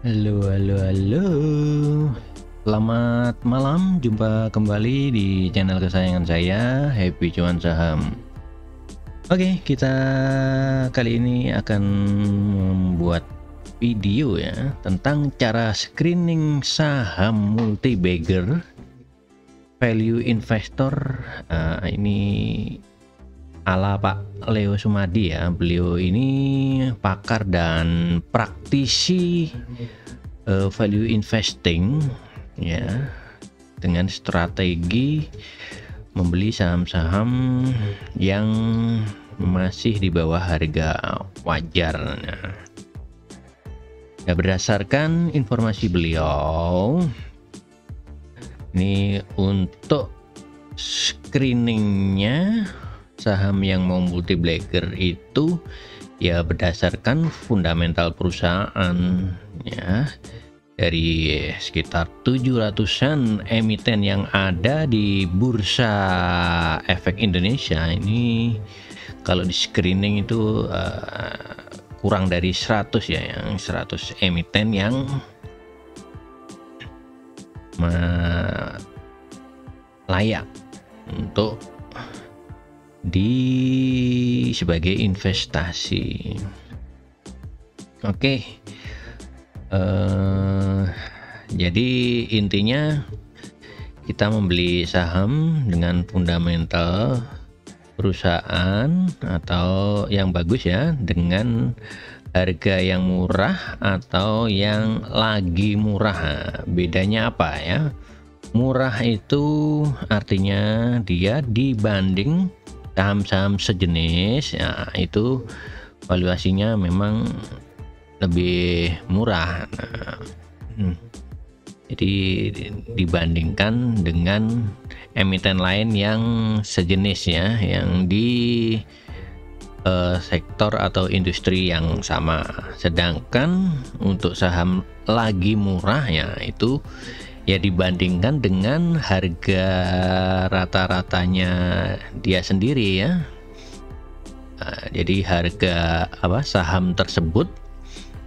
Halo, halo, halo. Selamat malam, jumpa kembali di channel kesayangan saya, Happy Cuan Saham. Oke, kita kali ini akan membuat video ya tentang cara screening saham multi bagger value investor. Ini ala Pak Leo Sumadi ya. Beliau ini pakar dan praktisi value investing ya, dengan strategi membeli saham-saham yang masih di bawah harga wajar. Nah, berdasarkan informasi beliau, ini untuk screeningnya saham yang mau multi bagger itu ya berdasarkan fundamental perusahaan ya, dari sekitar 700-an emiten yang ada di Bursa Efek Indonesia. Ini kalau di screening itu kurang dari 100 ya, yang 100 emiten yang layak untuk sebagai investasi. Oke. Jadi intinya kita membeli saham dengan fundamental perusahaan atau yang bagus ya, dengan harga yang murah atau yang lagi murah. Bedanya apa ya? Murah itu artinya dia dibanding saham-saham sejenis ya, itu valuasinya memang lebih murah. Jadi dibandingkan dengan emiten lain yang sejenis ya, yang di sektor atau industri yang sama. Sedangkan untuk saham lagi murah ya, itu ya dibandingkan dengan harga rata-ratanya dia sendiri ya. Jadi harga saham tersebut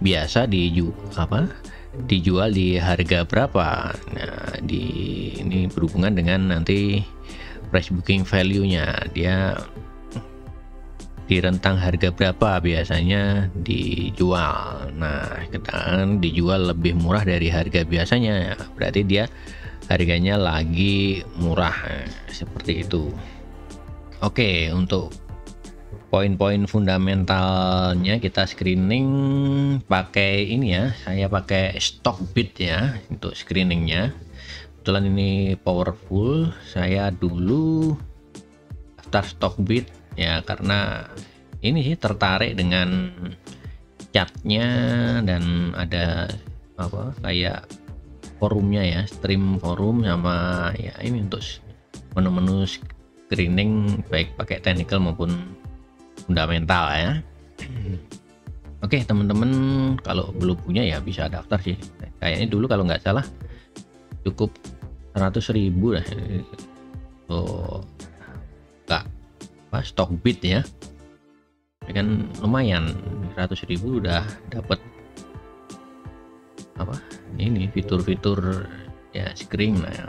biasa dijual di harga berapa. Nah, ini berhubungan dengan nanti price booking value-nya, dia di rentang harga berapa biasanya dijual. Nah, kadang dijual lebih murah dari harga biasanya, berarti dia harganya lagi murah, seperti itu. Oke, untuk poin-poin fundamentalnya kita screening pakai ini ya, saya pakai Stockbit ya untuk screeningnya. Kebetulan ini powerful, saya dulu daftar Stockbit ya karena ini sih tertarik dengan chartnya, dan ada kayak forumnya ya, stream forum sama ya ini untuk menu-menu screening baik pakai technical maupun fundamental ya. Oke teman-teman, kalau belum punya ya bisa daftar sih, kayaknya dulu kalau nggak salah cukup 100.000 lah. Stockbit ya, kan lumayan, 100.000 udah dapat ini fitur-fitur ya screening lah ya.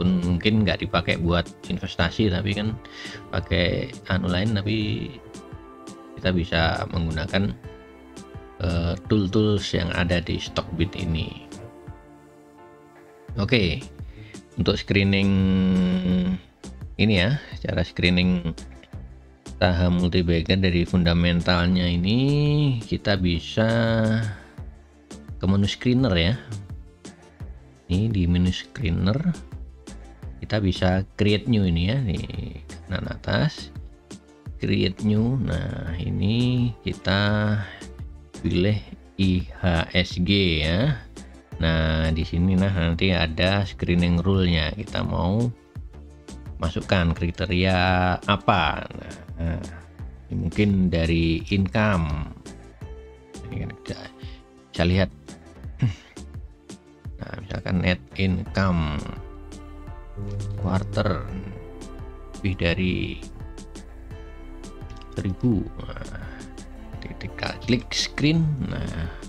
Pun mungkin nggak dipakai buat investasi, tapi kan pakai lain, tapi kita bisa menggunakan tools yang ada di Stockbit ini. Oke, untuk screening ini ya, cara screening saham multi bagger dari fundamentalnya ini, kita bisa ke menu screener ya. Ini di menu screener kita bisa create new ini ya, di kanan atas create new. Nah, ini kita pilih IHSG ya. Nah, di sini nanti ada screening rule-nya, kita mau masukkan kriteria apa. Nah, mungkin dari income, ini kan bisa lihat. Nah, misalkan net income quarter lebih dari 1.000. Nah, ketika klik screen, nah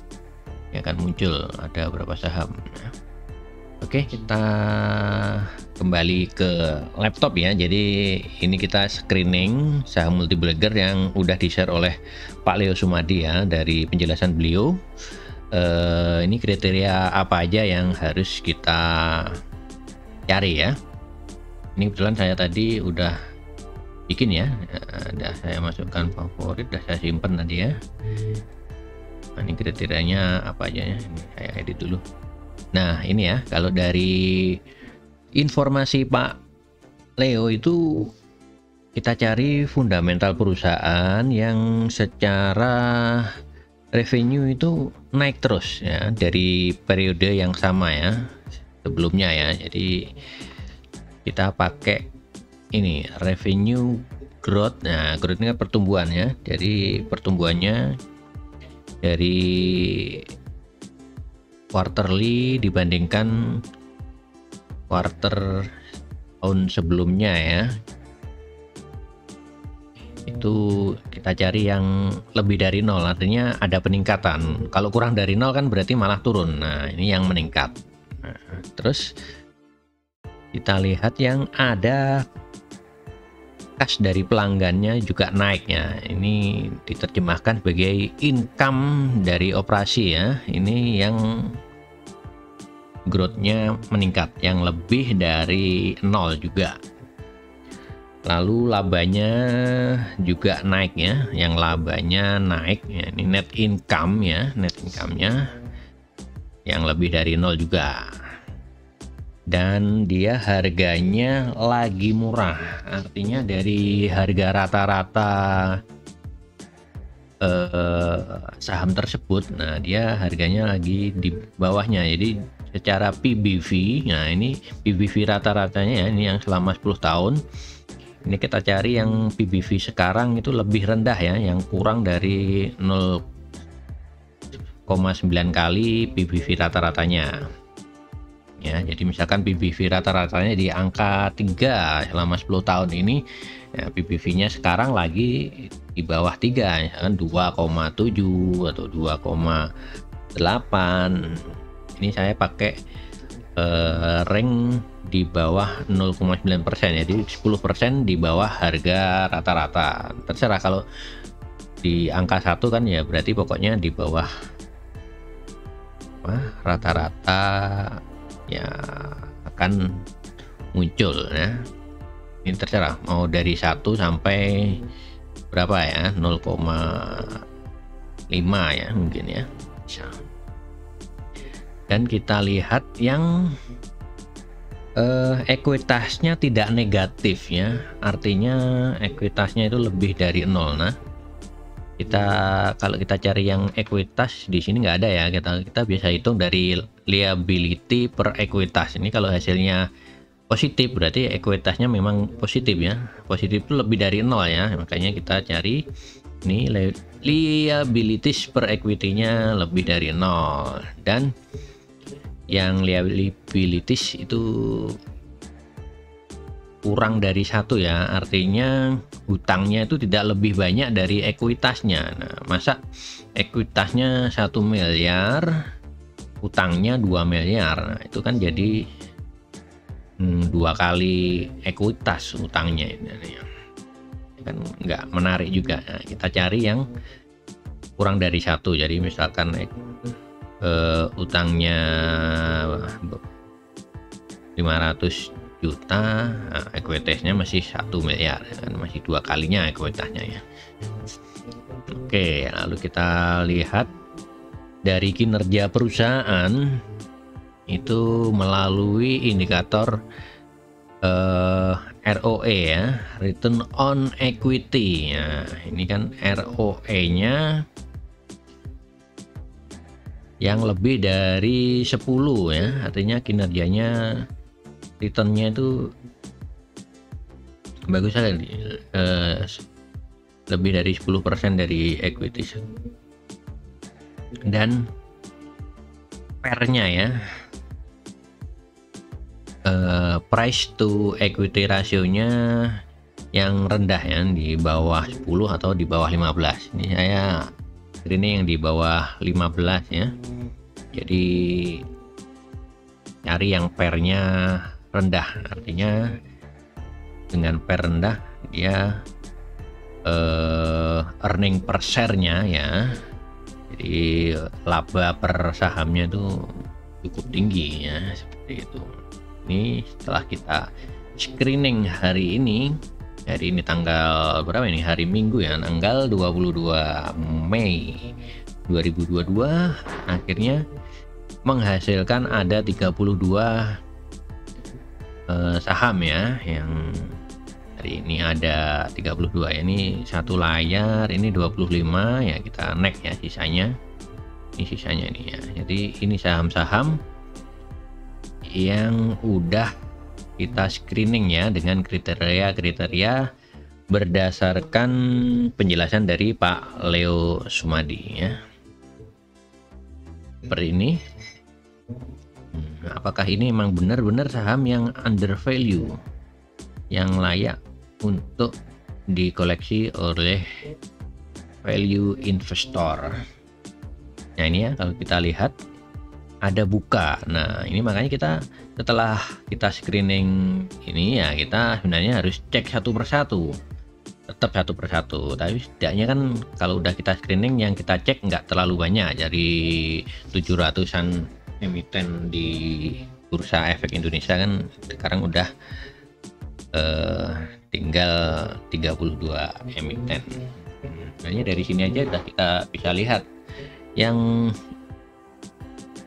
ya akan muncul ada berapa saham. Oke, kita kembali ke laptop ya. Jadi ini kita screening saham multi-bagger yang udah di-share oleh Pak Leo Sumadi ya. Dari penjelasan beliau, ini kriteria apa aja yang harus kita cari ya. Ini kebetulan saya tadi udah bikin ya, udah saya masukkan favorit, udah saya simpen tadi ya. Nah, ini kriterianya apa aja ya, ini saya edit dulu. Nah ini ya, kalau dari informasi Pak Leo itu kita cari fundamental perusahaan yang secara revenue itu naik terus ya dari periode yang sama ya sebelumnya ya. Jadi kita pakai ini revenue growth. Nah growth ini kan pertumbuhan ya, jadi pertumbuhannya dari quarterly dibandingkan quarter tahun sebelumnya ya, itu kita cari yang lebih dari 0, artinya ada peningkatan. Kalau kurang dari 0 kan berarti malah turun. Nah ini yang meningkat. Nah, terus kita lihat yang ada kas dari pelanggannya juga naiknya. Ini diterjemahkan sebagai income dari operasi ya. Ini yang growth-nya meningkat, yang lebih dari 0 juga. Lalu labanya juga naik ya, yang labanya naik ya. Ini net income ya, net income-nya yang lebih dari 0 juga. Dan dia harganya lagi murah, artinya dari harga rata-rata saham tersebut, nah dia harganya lagi di bawahnya. Jadi secara PBV, nah ini PBV rata-ratanya ya, ini yang selama 10 tahun. Ini kita cari yang PBV sekarang itu lebih rendah ya, yang kurang dari 0,9 kali PBV rata-ratanya. Ya, jadi misalkan PBV rata-ratanya di angka 3 selama 10 tahun ini, ya, PBV-nya sekarang lagi di bawah 3, misalkan 2,7 atau 2,8. Ini saya pakai rank di bawah 0,9%, jadi 10% di bawah harga rata-rata. Terserah, kalau di angka 1 kan ya berarti pokoknya di bawah rata-rata ya akan muncul ya. Ini terserah mau dari 1 sampai berapa ya, 0,5 ya mungkin ya. Dan kita lihat yang ekuitasnya tidak negatif ya, artinya ekuitasnya itu lebih dari 0. Nah kalau kita cari yang ekuitas di sini nggak ada ya, kita biasa hitung dari liability per ekuitas. Ini kalau hasilnya positif berarti ekuitasnya memang positif ya, positif itu lebih dari 0 ya, makanya kita cari ini liabilities per equity-nya lebih dari 0. Dan yang liabilities itu kurang dari 1 ya, artinya hutangnya itu tidak lebih banyak dari ekuitasnya. Nah masa ekuitasnya 1 miliar, hutangnya 2 miliar, nah itu kan jadi 2 kali ekuitas hutangnya ini kan nggak menarik juga. Nah, kita cari yang kurang dari 1, jadi misalkan utangnya 500 juta, nah, ekuitasnya masih 1 miliar kan, masih 2 kalinya ekuitasnya ya. Oke, lalu kita lihat dari kinerja perusahaan itu melalui indikator ROE ya, return on equity ya. Ini kan ROE nya yang lebih dari 10 ya, artinya kinerjanya, returnnya itu bagus sekali, lebih dari 10% dari equity. Dan pernya ya, price to equity rasionya yang rendah ya, di bawah 10 atau di bawah 15. Ini saya ini yang di bawah 15 ya. Jadi cari yang pairnya rendah, artinya dengan pair rendah dia earning per share-nya ya, jadi laba per sahamnya itu cukup tinggi ya, seperti itu. Ini setelah kita screening hari ini tanggal berapa ini, hari Minggu ya, tanggal 22 Mei 2022, akhirnya menghasilkan ada 32 saham ya, yang hari ini ada 32 ya, ini satu layar, ini 25 ya, kita next ya sisanya. Ini sisanya nih ya. Jadi ini saham-saham yang udah kita screening ya dengan kriteria berdasarkan penjelasan dari Pak Leo Sumadi ya. Seperti ini. Apakah ini memang benar-benar saham yang under value, yang layak untuk dikoleksi oleh value investor? Nah ini ya, kalau kita lihat ada buka. Nah ini makanya kita setelah kita screening ini ya, kita sebenarnya harus cek satu persatu, tetap satu persatu. Tapi setidaknya kan kalau udah kita screening, yang kita cek nggak terlalu banyak, dari 700-an emiten di Bursa Efek Indonesia kan sekarang udah tinggal 32 emiten. Sebenarnya dari sini aja udah kita bisa lihat yang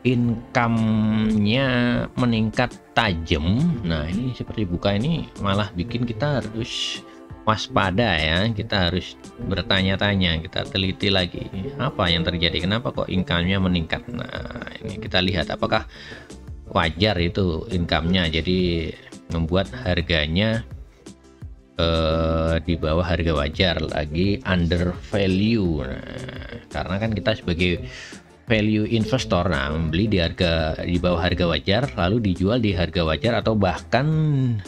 income-nya meningkat tajam. Nah ini seperti buka ini malah bikin kita harus waspada ya, kita harus bertanya-tanya, kita teliti lagi apa yang terjadi, kenapa kok income-nya meningkat. Nah ini kita lihat apakah wajar itu income-nya jadi membuat harganya di bawah harga wajar, lagi under value. Nah, karena kan kita sebagai value investor, nah membeli di bawah harga wajar lalu dijual di harga wajar, atau bahkan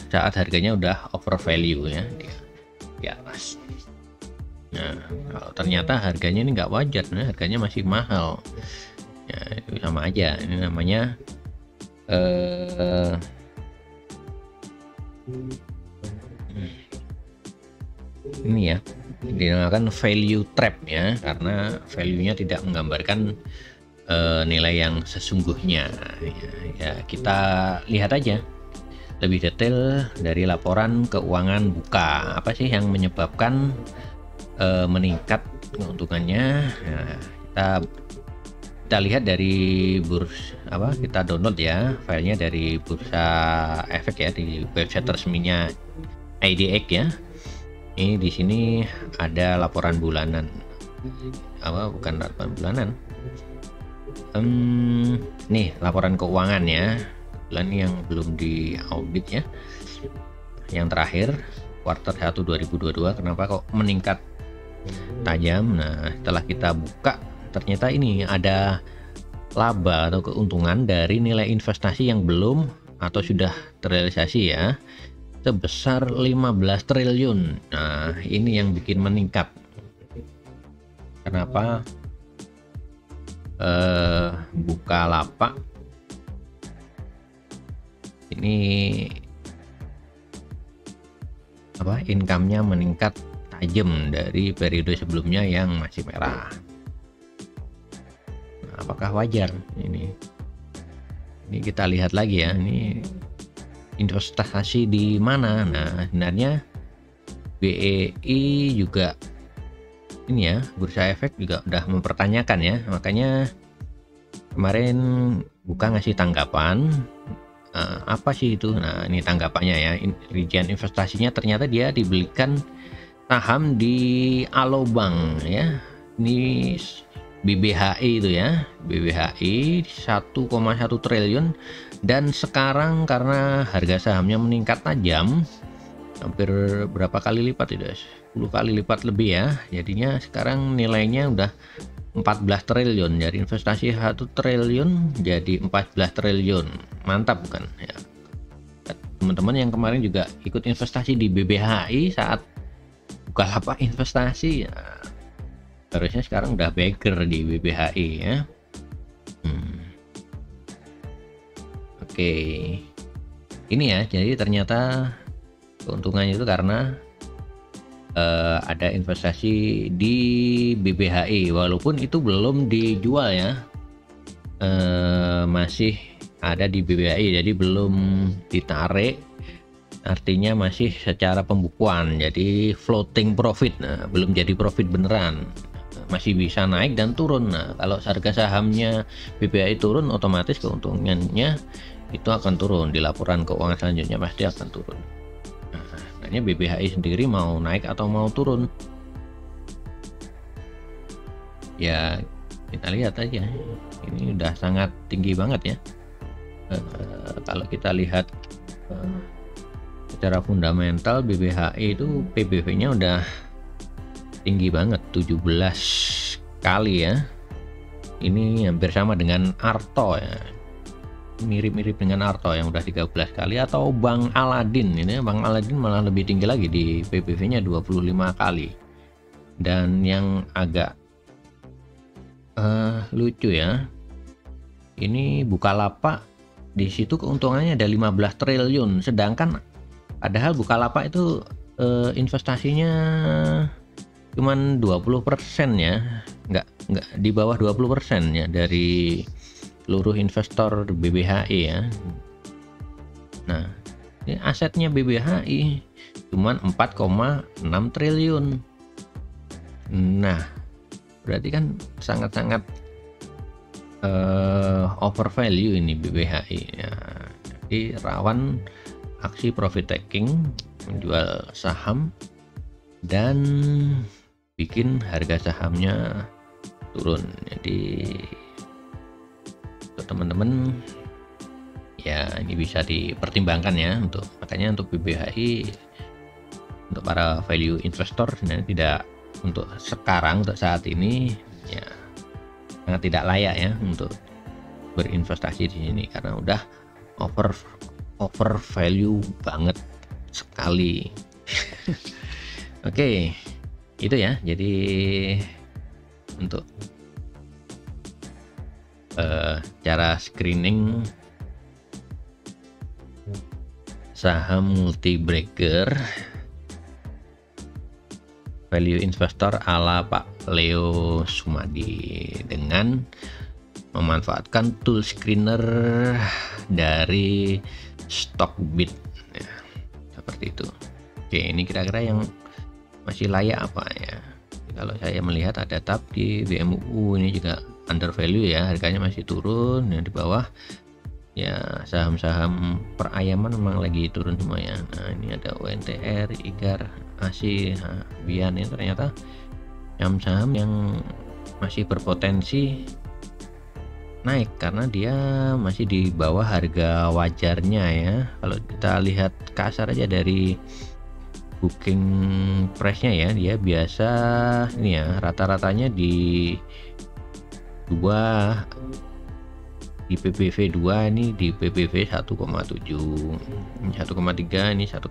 saat harganya udah over value ya, di atas. Nah kalau ternyata harganya ini nggak wajar, nah harganya masih mahal ya, itu sama aja. Ini namanya ini ya, dinamakan value trap ya, karena value-nya tidak menggambarkan nilai yang sesungguhnya ya. Kita lihat aja lebih detail dari laporan keuangan buka, apa sih yang menyebabkan meningkat keuntungannya. Nah, kita lihat dari kita download ya filenya dari Bursa Efek ya, di website resminya IDX ya. Ini di sini ada laporan bulanan, bukan laporan bulanan, nih laporan keuangan ya, bulan yang belum diaudit ya, yang terakhir kuartal 1 2022. Kenapa kok meningkat tajam? Nah setelah kita buka, ternyata ini ada laba atau keuntungan dari nilai investasi yang belum atau sudah terrealisasi ya, sebesar 15 triliun. Nah ini yang bikin meningkat. Kenapa Bukalapak ini income-nya meningkat tajam dari periode sebelumnya yang masih merah? Nah, apakah wajar ini kita lihat lagi ya, ini investasi di mana? Nah sebenarnya BEI juga ini ya, Bursa Efek juga udah mempertanyakan ya, makanya kemarin buka ngasih tanggapan. Apa sih itu? Nah ini tanggapannya ya, rincian investasinya ternyata dia dibelikan saham di Alobank ya, ini BBHI itu ya, BBHI 1,1 triliun, dan sekarang karena harga sahamnya meningkat tajam, hampir berapa kali lipat itu, 10 kali lipat lebih ya, jadinya sekarang nilainya udah 14 triliun, dari investasi 1 triliun jadi 14 triliun. Mantap bukan ya? Teman-teman yang kemarin juga ikut investasi di BBHI saat Bukalapak investasi ya, harusnya sekarang udah bagger di BBHI ya. Oke, ini ya, jadi ternyata keuntungannya itu karena ada investasi di BBHI, walaupun itu belum dijual ya, masih ada di BBHI, jadi belum ditarik, artinya masih secara pembukuan, jadi floating profit. Nah, belum jadi profit beneran, masih bisa naik dan turun. Nah, kalau harga sahamnya BBHI turun, otomatis keuntungannya itu akan turun, di laporan keuangan selanjutnya pasti akan turun. Nah, BBHI sendiri mau naik atau mau turun, ya kita lihat aja. Ini udah sangat tinggi banget ya. Kalau kita lihat secara fundamental, BBHI itu PBV-nya udah tinggi banget, 17 kali ya. Ini hampir sama dengan Arto ya, mirip-mirip dengan Arto yang udah 13 kali, atau Bang Aladin. Ini Bang Aladin malah lebih tinggi lagi, di PBV-nya 25 kali. Dan yang agak lucu ya, ini Bukalapak, di situ keuntungannya ada 15 triliun, sedangkan padahal Bukalapak itu investasinya cuman 20% ya, nggak di bawah 20% ya dari seluruh investor BBHI ya. Nah, ini asetnya BBHI cuman 4,6 triliun. Nah, berarti kan sangat-sangat over value ini BBHI ya. Jadi rawan aksi profit taking, menjual saham dan bikin harga sahamnya turun. Jadi untuk teman-teman ya, ini bisa dipertimbangkan ya, makanya untuk BBHI, untuk para value investor tidak, untuk sekarang, untuk saat ini ya sangat tidak layak ya untuk berinvestasi di sini, karena udah over value banget sekali. Oke, itu ya. Jadi untuk cara screening saham multi breaker value investor ala Pak Leo Sumadi dengan memanfaatkan tool screener dari Stockbit ya, seperti itu. Oke, ini kira-kira yang masih layak apa ya? Kalau saya melihat ada tab di BMUU, ini juga under value ya, harganya masih turun. Yang di bawah ya saham-saham perayaman memang lagi turun semua ya. Nah, ini ada UNTR, IGAR, ASI, Bian. Ini ternyata saham-saham yang masih berpotensi naik karena dia masih di bawah harga wajarnya ya. Kalau kita lihat kasar aja dari booking price-nya ya, dia biasa ini ya, rata-ratanya di PBV 2, ini di PBV 1,7, ini 1,3, ini 1,6.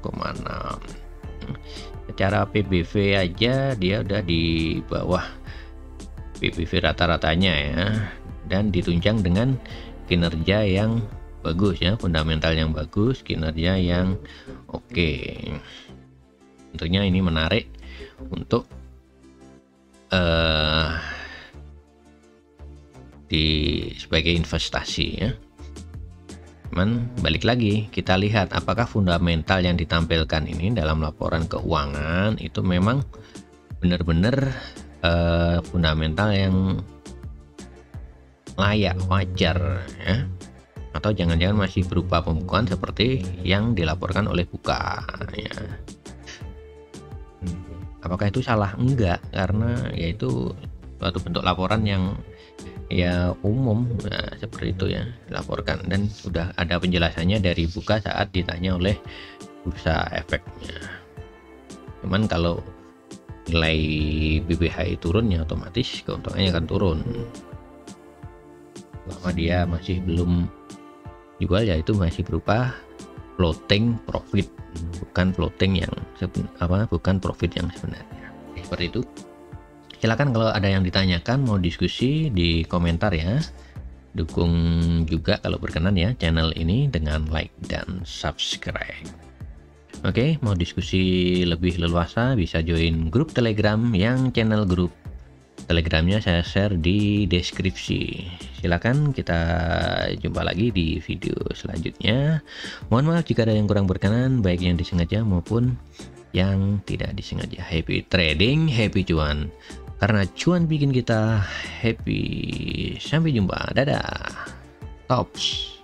Secara PBV aja dia udah di bawah PBV rata-ratanya ya, dan ditunjang dengan kinerja yang bagus ya, fundamental yang bagus, kinerja yang oke. Tentunya ini menarik untuk sebagai investasi ya. Cuman balik lagi, kita lihat apakah fundamental yang ditampilkan ini dalam laporan keuangan itu memang benar-benar fundamental yang layak, wajar ya, atau jangan-jangan masih berupa pembukuan seperti yang dilaporkan oleh Buka ya. Apakah itu salah? Enggak, karena yaitu suatu bentuk laporan yang ya umum, nah, seperti itu ya, dilaporkan, dan sudah ada penjelasannya dari Buka saat ditanya oleh Bursa Efeknya. Cuman kalau nilai BBHI turun ya otomatis keuntungannya akan turun. Bahwa dia masih belum jual ya, itu masih berupa floating profit, bukan floating yang bukan profit yang sebenarnya. Seperti itu. Silakan kalau ada yang ditanyakan, mau diskusi di komentar ya. Dukung juga kalau berkenan ya channel ini dengan like dan subscribe. Oke, mau diskusi lebih leluasa bisa join grup Telegram yang channel grup Telegramnya saya share di deskripsi. Silakan, kita jumpa lagi di video selanjutnya. Mohon maaf jika ada yang kurang berkenan, baik yang disengaja maupun yang tidak disengaja. Happy trading, happy cuan. Karena cuan bikin kita happy. Sampai jumpa. Dadah. Tops.